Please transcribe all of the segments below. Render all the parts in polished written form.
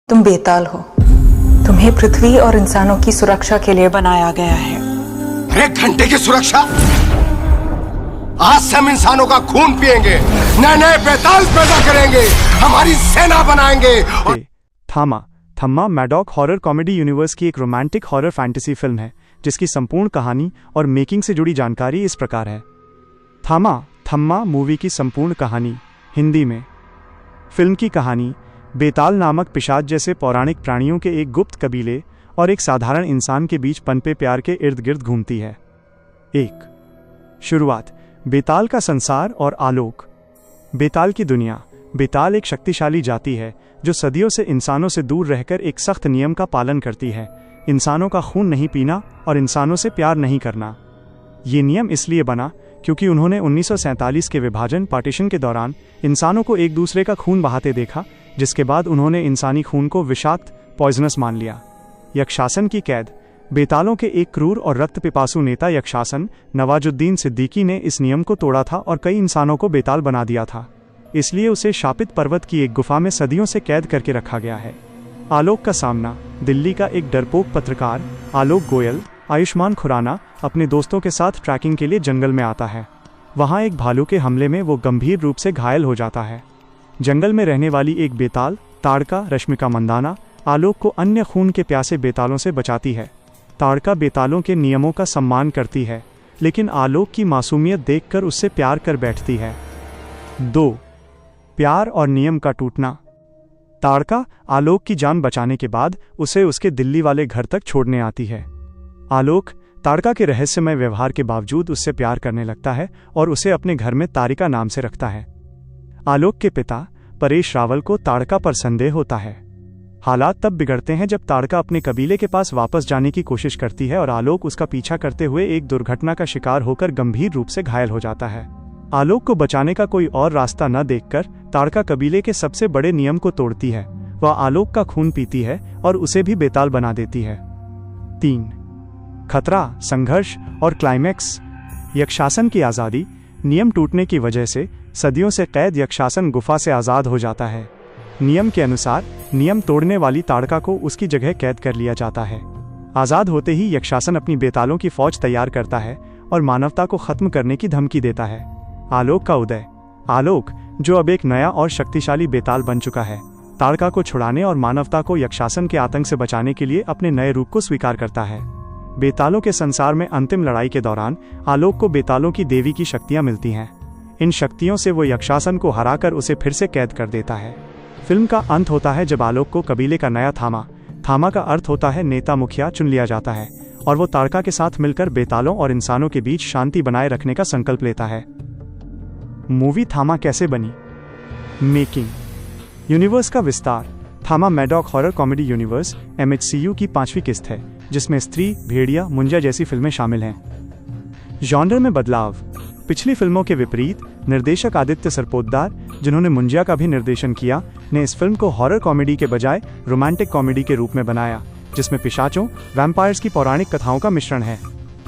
तुम बेताल हो। तुम्हें पृथ्वी और इंसानों की सुरक्षा के लिए बनाया गया है। 1 घंटे की सुरक्षा? आज से हम इंसानों का खून पिएंगे, नए नए बेताल पैदा करेंगे, हमारी सेना बनाएंगे। Thamma Maddock horror comedy universe की एक रोमांटिक हॉरर फैंटेसी फिल्म है जिसकी संपूर्ण कहानी और मेकिंग से जुड़ी जानकारी इस प्रकार है। थम्मा मूवी की संपूर्ण कहानी हिंदी में। फिल्म की कहानी बेताल नामक पिशाच जैसे पौराणिक प्राणियों के एक गुप्त कबीले और एक साधारण इंसान के बीच पनपे प्यार के इर्द गिर्द घूमती है। शुरुआत बेताल का संसार और आलोक। बेताल की दुनिया। बेताल एक शक्तिशाली जाति है जो सदियों से इंसानों से दूर रहकर एक सख्त नियम का पालन करती है। इंसानों का खून नहीं पीना और इंसानों से प्यार नहीं करना। ये नियम इसलिए बना क्योंकि उन्होंने 1947 के विभाजन पार्टीशन के दौरान इंसानों को एक दूसरे का खून बहाते देखा, जिसके बाद उन्होंने इंसानी खून को विषाक्त पॉइजनस मान लिया। यक्षासन की कैद। बेतालों के एक क्रूर और रक्त पिपासु नेता यक्षासन नवाजुद्दीन सिद्दीकी ने इस नियम को तोड़ा था और कई इंसानों को बेताल बना दिया था। इसलिए उसे शापित पर्वत की एक गुफा में सदियों से कैद करके रखा गया है। आलोक का सामना। दिल्ली का एक डरपोक पत्रकार आलोक गोयल आयुष्मान खुराना अपने दोस्तों के साथ ट्रैकिंग के लिए जंगल में आता है। वहाँ एक भालू के हमले में वो गंभीर रूप से घायल हो जाता है। जंगल में रहने वाली एक बेताल ताड़का रश्मिका मंदाना आलोक को अन्य खून के प्यासे बेतालों से बचाती है। ताड़का बेतालों के नियमों का सम्मान करती है, लेकिन आलोक की मासूमियत देखकर उससे प्यार कर बैठती है। 2. प्यार और नियम का टूटना। ताड़का आलोक की जान बचाने के बाद उसे उसके दिल्ली वाले घर तक छोड़ने आती है। आलोक ताड़का के रहस्यमय व्यवहार के बावजूद उससे प्यार करने लगता है और उसे अपने घर में तारिका नाम से रखता है। आलोक के पिता परेश रावल को ताड़का पर संदेह होता है। हालात तब बिगड़ते हैं जब ताड़का अपने कबीले के पास वापस जाने की कोशिश करती है और आलोक उसका पीछा करते हुए एक दुर्घटना का शिकार होकर गंभीर रूप से घायल हो जाता है। आलोक को बचाने का कोई और रास्ता न देखकर ताड़का कबीले के सबसे बड़े नियम को तोड़ती है। वह आलोक का खून पीती है और उसे भी बेताल बना देती है। 3. खतरा, संघर्ष और क्लाइमैक्स। यक्षासन की आज़ादी। नियम टूटने की वजह से सदियों से कैद यक्षासन गुफा से आज़ाद हो जाता है। नियम के अनुसार नियम तोड़ने वाली ताड़का को उसकी जगह कैद कर लिया जाता है। आज़ाद होते ही यक्षासन अपनी बेतालों की फौज तैयार करता है और मानवता को खत्म करने की धमकी देता है। आलोक का उदय। आलोक, जो अब एक नया और शक्तिशाली बेताल बन चुका है, ताड़का को छुड़ाने और मानवता को यक्षासन के आतंक से बचाने के लिए अपने नए रूप को स्वीकार करता है। बेतालों के संसार में अंतिम लड़ाई के दौरान आलोक को बेतालों की देवी की शक्तियां मिलती हैं। इन शक्तियों से वो यक्षासन को हराकर उसे फिर से कैद कर देता है। फिल्म का अंत होता है जब आलोक को कबीले का नया थामा का अर्थ होता है नेता मुखिया चुन लिया जाता है और वो ताड़का के साथ मिलकर बेतालों और इंसानों के बीच शांति बनाए रखने का संकल्प लेता है। मूवी थामा कैसे बनी? मेकिंग। यूनिवर्स का विस्तार। थामा Maddock horror comedy universe MHCU की 5वीं किस्त है जिसमें स्त्री, भेड़िया, मुंजा जैसी फिल्में शामिल हैं। जॉनर में बदलाव। पिछली फिल्मों के विपरीत निर्देशक आदित्य सरपोतदार, जिन्होंने मुंजिया का भी निर्देशन किया, ने इस फिल्म को हॉरर कॉमेडी के बजाय रोमांटिक कॉमेडी के रूप में बनाया, जिसमें पिशाचों, वैम्पायर्स की पौराणिक कथाओं का मिश्रण है।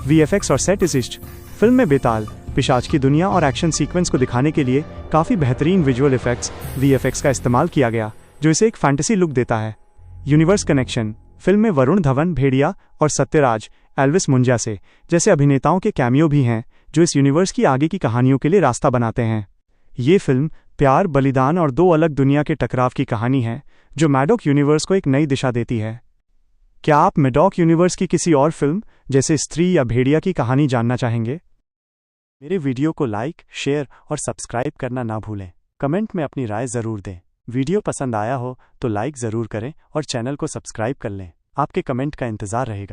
VFX और सेट इस्ट। फिल्म में बेताल, पिशाच की दुनिया और एक्शन सीक्वेंस को दिखाने के लिए काफ़ी बेहतरीन विजुअल इफेक्ट्स VFX का इस्तेमाल किया गया, जो इसे एक फैंटेसी लुक देता है। Universe connection. फिल्म में वरुण धवन भेड़िया और सत्यराज एल्विस मुंजा से जैसे अभिनेताओं के कैमियो भी हैं, जो इस यूनिवर्स की आगे की कहानियों के लिए रास्ता बनाते हैं। ये फिल्म प्यार, बलिदान और 2 अलग दुनिया के टकराव की कहानी है, जो मैडॉक यूनिवर्स को एक नई दिशा देती है। क्या आप मैडॉक यूनिवर्स की किसी और फिल्म जैसे स्त्री या भेड़िया की कहानी जानना चाहेंगे? मेरे वीडियो को लाइक, शेयर और सब्सक्राइब करना ना भूलें। कमेंट में अपनी राय ज़रूर दें। वीडियो पसंद आया हो तो लाइक ज़रूर करें और चैनल को सब्सक्राइब कर लें। आपके कमेंट का इंतज़ार रहेगा।